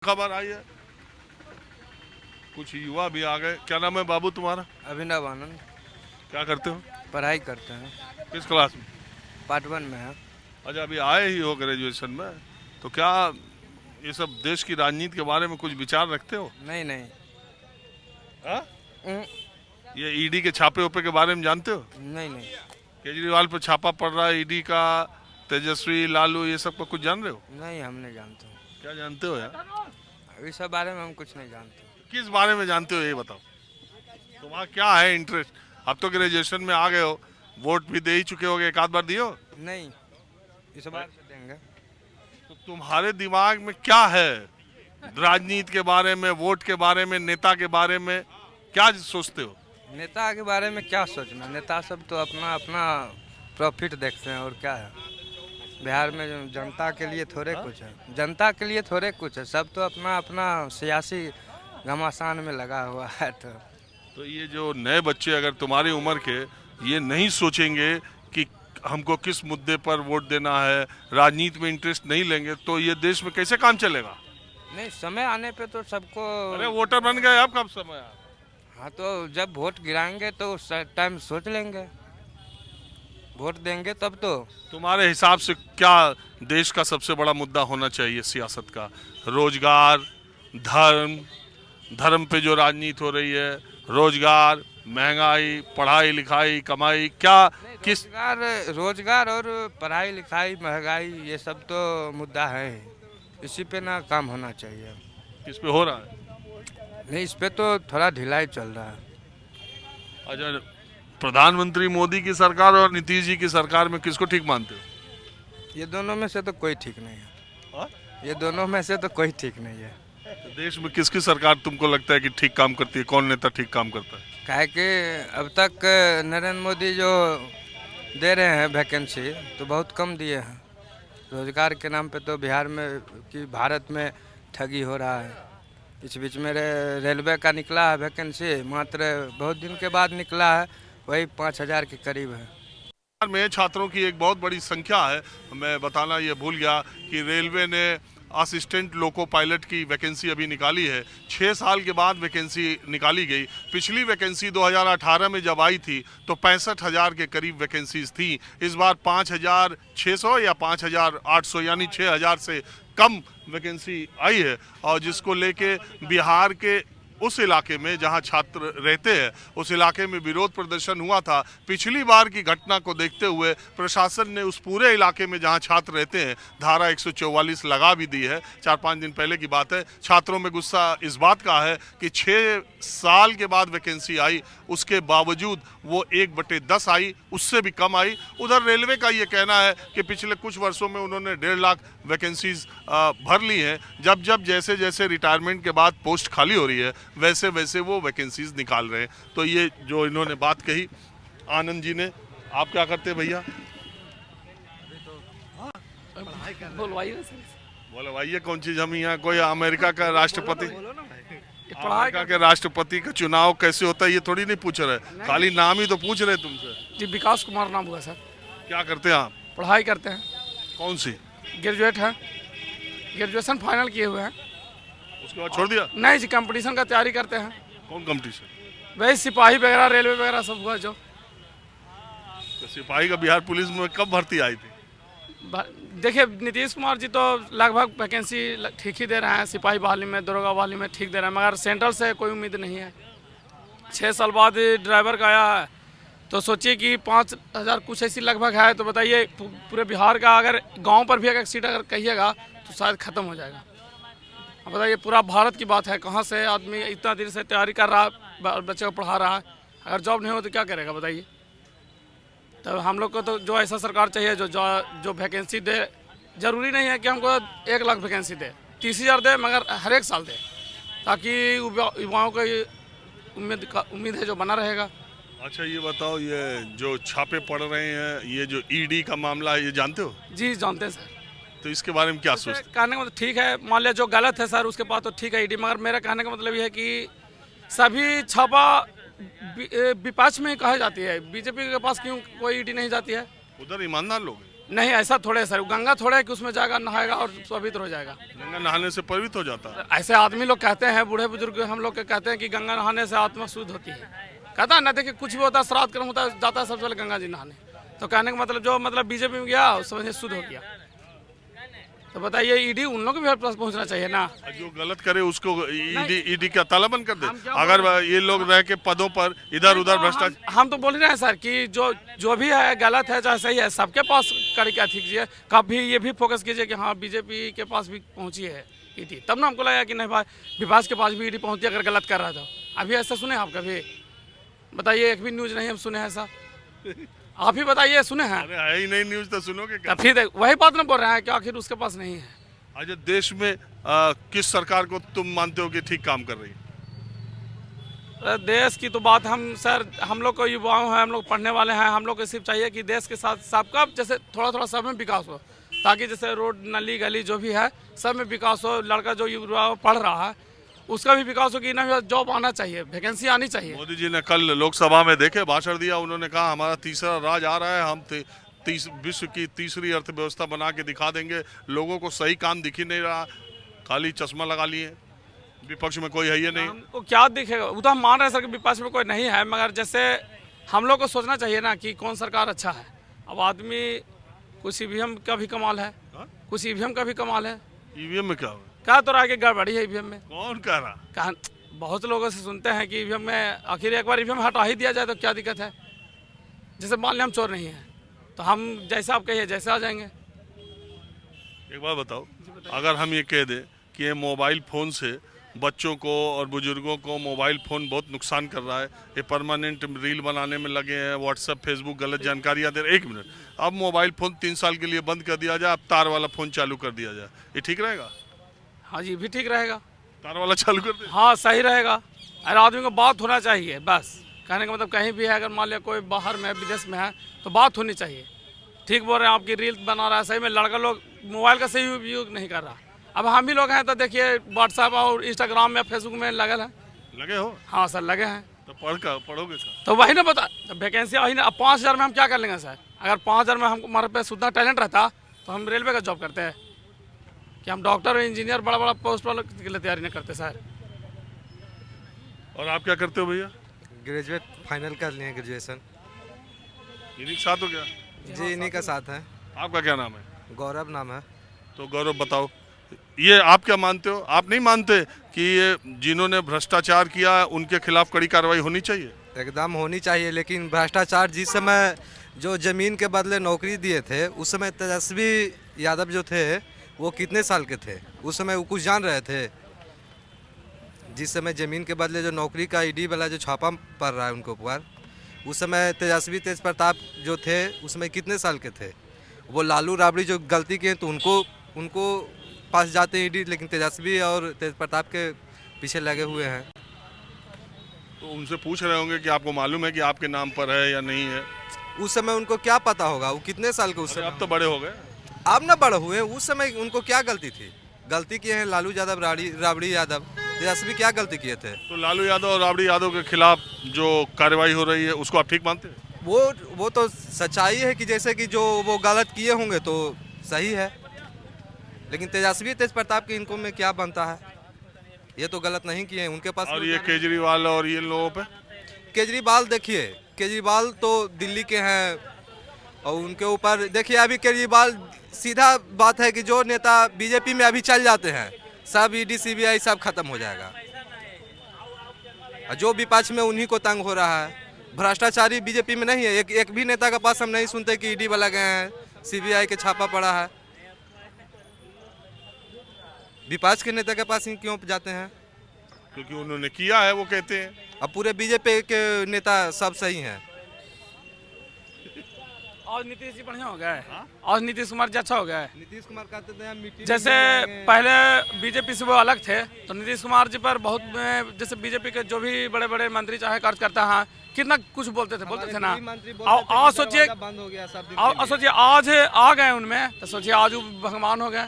खबर आई है, कुछ युवा भी आ गए। क्या नाम है बाबू तुम्हारा? अभिनव आनंद। क्या करते हो? पढ़ाई करते हैं। किस क्लास में? पार्ट 1 में है। अच्छा, अभी आए ही हो ग्रेजुएशन में, तो क्या ये सब देश की राजनीति के बारे में कुछ विचार रखते हो? नहीं नहीं। हाँ? उम, ये ईडी के छापे उपे के बारे में जानते हो? नहीं नहीं। केजरीवाल पर छापा पड़ रहा है ईडी का, तेजस्वी लालू ये सब का कुछ जान रहे हो? नहीं, हम नहीं जानते। क्या जानते हो यार? इस सब बारे में हम कुछ नहीं जानते। किस बारे में जानते हो ये बताओ। तुम्हारा क्या है इंटरेस्ट? अब तो ग्रेजुएशन में आ गए हो, वोट भी दे ही चुके होगे, एक आध बार दिए हो? नहीं, इस बार से देंगे। तो तुम्हारे दिमाग में क्या है राजनीति के बारे में, वोट के बारे में, नेता के बारे में क्या सोचते हो? नेता के बारे में क्या सोचना, नेता सब तो अपना अपना प्रॉफिट देखते हैं और क्या है। बिहार में जनता के लिए थोड़े कुछ है, जनता के लिए थोड़े कुछ है, सब तो अपना अपना सियासी घमासान में लगा हुआ है। तो ये जो नए बच्चे अगर तुम्हारी उम्र के ये नहीं सोचेंगे कि हमको किस मुद्दे पर वोट देना है, राजनीति में इंटरेस्ट नहीं लेंगे, तो ये देश में कैसे काम चलेगा? नहीं, समय आने पे तो सबको। अरे वोटर बन गए, अब कब समय आया? हाँ, तो जब वोट गिराएंगे तो उस टाइम सोच लेंगे, वोट देंगे तब तो। तुम्हारे हिसाब से क्या देश का सबसे बड़ा मुद्दा होना चाहिए सियासत का? रोजगार, धर्म, धर्म पे जो राजनीति हो रही है, रोजगार, महंगाई, पढ़ाई लिखाई, कमाई, क्या किस? रोजगार और पढ़ाई लिखाई महंगाई ये सब तो मुद्दा है, इसी पे ना काम होना चाहिए। किस पे हो रहा है? नहीं, इस पे तो थोड़ा ढिलाई चल रहा है। अच्छा, प्रधानमंत्री मोदी की सरकार और नीतीश जी की सरकार में किसको ठीक मानते हो? ये दोनों में से तो कोई ठीक नहीं है। हाँ? ये दोनों में से तो कोई ठीक नहीं है। तो देश में किसकी सरकार तुमको लगता है कि ठीक काम करती है? कौन नेता ठीक काम करता है? काहे कि अब तक नरेंद्र मोदी जो दे रहे हैं वैकेंसी तो बहुत कम दिए हैं। रोजगार के नाम पे तो बिहार में कि भारत में ठगी हो रहा है। इस बीच में रेलवे का निकला है वैकेंसी, मात्र बहुत दिन के बाद निकला है, वही 5,000 के करीब है। बिहार में छात्रों की एक बहुत बड़ी संख्या है। मैं बताना ये भूल गया कि रेलवे ने असिस्टेंट लोको पायलट की वैकेंसी अभी निकाली है। 6 साल के बाद वैकेंसी निकाली गई। पिछली वैकेंसी 2018 में जब आई थी तो 65,000 के करीब वैकेंसीज थी। इस बार 5,600 या 5,800 यानी 6,000 से कम वैकेंसी आई है, और जिसको लेके बिहार के उस इलाके में जहां छात्र रहते हैं उस इलाके में विरोध प्रदर्शन हुआ था। पिछली बार की घटना को देखते हुए प्रशासन ने उस पूरे इलाके में जहां छात्र रहते हैं धारा 144 लगा भी दी है। 4-5 दिन पहले की बात है। छात्रों में गुस्सा इस बात का है कि 6 साल के बाद वैकेंसी आई, उसके बावजूद वो 1/10 आई, उससे भी कम आई। उधर रेलवे का ये कहना है कि पिछले कुछ वर्षों में उन्होंने 1.5 लाख वैकेंसीज भर ली हैं। जब जब जैसे जैसे रिटायरमेंट के बाद पोस्ट खाली हो रही है वैसे वैसे वो वैकेंसीज निकाल रहे हैं। तो ये जो इन्होंने बात कही आनंद जी ने। आप क्या करते हैं भैया? बोलो भाई, ये कौन चीज? हम यहाँ कोई अमेरिका का राष्ट्रपति, अमेरिका के राष्ट्रपति का चुनाव कैसे होता है ये थोड़ी नहीं पूछ रहे, खाली नाम ही तो पूछ रहे तुमसे। जी, विकास कुमार नाम हुआ सर। क्या करते हैं आप? पढ़ाई करते हैं। कौन सी? ग्रेजुएट है, ग्रेजुएशन फाइनल किए हुए हैं। उसके बाद छोड़ दिया? नहीं जी, कंपटीशन का तैयारी करते हैं। कौन कंपटीशन? वही सिपाही वगैरह, रेलवे वगैरह सब हुआ जो। तो सिपाही का बिहार पुलिस में कब भर्ती आई थी? देखिए, नीतीश कुमार जी तो लगभग वैकेंसी ठीक ही दे रहे हैं, सिपाही बहाली में, दरोगा बहाली में ठीक दे रहे हैं, मगर सेंट्रल से कोई उम्मीद नहीं है। 6 साल बाद ड्राइवर का आया है, तो सोचिए कि 5,000 कुछ ऐसी लगभग है। तो बताइए पूरे बिहार का अगर गांव पर भी अगर सीट अगर कहिएगा तो शायद ख़त्म हो जाएगा। अब बताइए, पूरा भारत की बात है, कहाँ से आदमी इतना देर से तैयारी कर रहा है, बच्चे को पढ़ा रहा है, अगर जॉब नहीं हो तो क्या करेगा बताइए। तो हम लोग को तो जो ऐसा सरकार चाहिए जो वैकेंसी दे। ज़रूरी नहीं है कि हमको 1 लाख वैकेंसी दे, 30,000 दे, मगर हर एक साल दे, ताकि युवाओं को उम्मीद है जो बना रहेगा। अच्छा, ये बताओ, ये जो छापे पड़ रहे हैं, ये जो ईडी का मामला है, ये जानते हो? जी जानते हैं सर। तो इसके बारे में क्या सोचते हैं? कहने का मतलब ठीक है, मान लिया जो गलत है सर उसके पास तो ठीक है ईडी, मगर मेरा कहने का मतलब ये है कि सभी छापा विपक्ष में कहा जाती है, बीजेपी के पास क्यों कोई ईडी नहीं जाती है? उधर ईमानदार लोग हैं। नहीं ऐसा थोड़े सर, गंगा थोड़े है कि उसमें जाएगा नहाएगा और पवित्र हो जाएगा। गंगा नहाने से पवित्र हो जाता है। ऐसे आदमी लोग कहते हैं, बूढ़े बुजुर्ग हम लोग के कहते हैं कि गंगा नहाने से आत्मा शुद्ध होती है। कहता है ना, देखिए कुछ भी होता है, श्राद्ध कर्म होता है, जाता है सबसे पहले गंगा जी नहाने। तो कहने का मतलब जो मतलब बीजेपी में गया उस समझे शुद्ध हो गया। तो बताइए ईडी उन लोग के भी पास पहुंचना चाहिए ना। जो गलत करे उसको ईडी का तालाबंद कर दे। हम क्या अगर ये लोग रह के पदों पर इधर उधर भ्रष्टाचार, हम तो बोल रहे हैं सर कि जो भी है गलत है चाहे सही है, सबके पास करके कीजिए। कभी ये भी फोकस कीजिए कि हाँ बीजेपी के पास भी पहुंची है ईडी, तब ना हमको लगा कि नहीं भाई विपक्ष के पास भी ईडी पहुंची अगर गलत कर रहा था। अभी ऐसा सुने आप कभी? बताइए, एक भी न्यूज नहीं हम सुने ऐसा। आप ही बताइए, सुने हैं? अरे है ही नहीं न्यूज तो सुनोगे क्या? फिर वही बात ना बोल रहे हैं कि आखिर उसके पास नहीं है। आज देश में किस सरकार को तुम मानते हो कि ठीक काम कर रही है? देश की तो बात हम लोग को युवाओं हैं, हम लोग पढ़ने वाले हैं, हम लोग को सिर्फ चाहिए कि देश के साथ सबका जैसे थोड़ा थोड़ा सब में विकास हो, ताकि जैसे रोड नाली गली जो भी है सब में विकास हो। लड़का जो युवा पढ़ रहा है उसका भी विकास हो कि ना, जॉब आना चाहिए, वैकेंसी आनी चाहिए। मोदी जी ने कल लोकसभा में देखे भाषण दिया, उन्होंने कहा हमारा तीसरा राज आ रहा है, हम विश्व की तीसरी अर्थव्यवस्था बना के दिखा देंगे। लोगों को सही काम दिख ही नहीं रहा, खाली चश्मा लगा लिए। विपक्ष में कोई है ही नहीं। हमको क्या दिखेगा? वो तो हम मान रहे हैं सर कि विपक्ष में कोई नहीं है, मगर जैसे हम लोग को सोचना चाहिए ना कि कौन सरकार अच्छा है। अब आदमी कुछ ईवीएम का भी कमाल है, कुछ ईवीएम का भी कमाल है। ईवीएम में क्या हुआ? क्या तो रहा कि गड़बड़ी है ईवीएम में? कौन कह रहा? कहा बहुत लोगों से सुनते हैं कि ईवीएम में आखिर एक बार ईवीएम हटा ही दिया जाए तो क्या दिक्कत है? जैसे मान लें हम चोर नहीं हैं तो हम जैसा आप कहिए जैसे आ जाएंगे। एक बात बताओ, अगर हम ये कह दें कि ये मोबाइल फ़ोन से बच्चों को और बुजुर्गों को मोबाइल फ़ोन बहुत नुकसान कर रहा है, ये परमानेंट रील बनाने में लगे हैं, व्हाट्सएप फेसबुक गलत जानकारियाँ दे रहे। 1 मिनट, अब मोबाइल फ़ोन 3 साल के लिए बंद कर दिया जाए, अब तार वाला फ़ोन चालू कर दिया जाए, ये ठीक रहेगा? हाँ जी, भी ठीक रहेगा। तार वाला चालू कर दे? हाँ सही रहेगा। अरे आदमी को बात होना चाहिए बस। कहने का मतलब कहीं भी है, अगर मान लिया कोई बाहर में विदेश में है तो बात होनी चाहिए। ठीक बोल रहे हैं, आपकी रील बना रहा है, सही में लड़का लोग मोबाइल का सही उपयोग नहीं कर रहा। अब हम ही लोग हैं तो देखिए व्हाट्सएप और इंस्टाग्राम में फेसबुक में लगल है। लगे हो? हाँ सर लगे हैं। तो पढ़ोगे सर? तो वही ना बता, तो वैकेंसी वही ना। अब 5,000 में हम क्या कर लेंगे सर? अगर 5,000 में हमको हमारे पे उतना टैलेंट रहता तो हम रेलवे का जॉब करते हैं कि हम डॉक्टर और इंजीनियर बड़ा बड़ा पोस्ट वाले के लिए तैयारी नहीं करते सर। और आप क्या करते हो भैया? ग्रेजुएट फाइनल कर लिए ग्रेजुएशन। इन्हीं के साथ हो क्या? जी इन्हीं का साथ है। आपका क्या नाम है? गौरव नाम है। तो गौरव बताओ, ये आप क्या मानते हो? आप नहीं मानते कि ये जिन्होंने भ्रष्टाचार किया उनके खिलाफ कड़ी कार्रवाई होनी चाहिए? एकदम होनी चाहिए, लेकिन भ्रष्टाचार जिस समय जो ज़मीन के बदले नौकरी दिए थे उस समय तेजस्वी यादव जो थे वो कितने साल के थे? उस समय वो कुछ जान रहे थे? जिस समय ज़मीन के बदले जो नौकरी का ईडी वाला जो छापा पड़ रहा है उनके ऊपर, उस समय तेजस्वी तेज प्रताप जो थे उसमें कितने साल के थे? वो लालू राबड़ी जो गलती किए तो उनको पास जाते हैं ईडी, लेकिन तेजस्वी और तेज प्रताप के पीछे लगे हुए हैं। तो उनसे पूछ रहे होंगे कि आपको मालूम है कि आपके नाम पर है या नहीं है? उस समय उनको क्या पता होगा? वो कितने साल के उस समय? अब तो बड़े हो गए। आप ना बड़े हुए, उस समय उनको क्या गलती थी? गलती किए हैं लालू यादव राबड़ी यादव, तेजस्वी क्या गलती किए थे? तो लालू यादव और राबड़ी यादव के खिलाफ जो कार्रवाई हो रही है उसको आप ठीक मानते हैं? वो तो सच्चाई है कि जैसे कि जो वो गलत किए होंगे तो सही है, लेकिन तेजस्वी तेज प्रताप के इनको में क्या बनता है? ये तो गलत नहीं किए हैं, उनके पास। और ये केजरीवाल और ये लोगों पे? केजरीवाल देखिए, केजरीवाल तो दिल्ली के हैं और उनके ऊपर देखिए अभी केजरीवाल सीधा बात है कि जो नेता बीजेपी में अभी चल जाते हैं सब ईडी सीबीआई सब खत्म हो जाएगा। जो विपक्ष में उन्हीं को तंग हो रहा है। भ्रष्टाचारी बीजेपी में नहीं है, एक भी नेता के पास हम नहीं सुनते कि ईडी वाला गए हैं, सीबीआई के छापा पड़ा है। विपक्ष के नेता के पास ही क्यों जाते हैं? क्योंकि उन्होंने किया है, वो कहते हैं। अब पूरे बीजेपी के नेता सब सही हैं। आज नीतीश जी बढ़िया हो गए, आज नीतीश कुमार जी अच्छा हो गया है। नीतीश कुमार कहते थे मिट्टी जैसे पहले बीजेपी से वो अलग थे तो नीतीश कुमार जी पर बहुत जैसे बीजेपी के जो भी बड़े बड़े मंत्री चाहे कार्यकर्ता हैं कितना कुछ बोलते थे ना। आज सोचिए, बंद हो गया सब। और सोचिए आज आ गए उनमें तो सोचिए आज वो भगवान हो गए।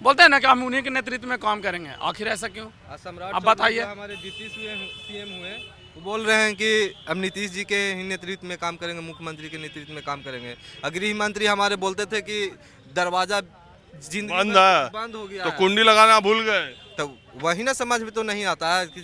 बोलते हैं ना कि हम उन्हीं के नेतृत्व में काम करेंगे, आखिर ऐसा क्यों? सम्राट अब बताइए। हमारे नीतीश सीएम हुए वो बोल रहे हैं कि अब नीतीश जी के ही नेतृत्व में काम करेंगे, मुख्यमंत्री के नेतृत्व में काम करेंगे। गृह मंत्री हमारे बोलते थे कि दरवाजा जिंदगी बंद भर है बंद हो गया तो है। कुंडी लगाना भूल गए। तो वही ना समझ में तो नहीं आता है कि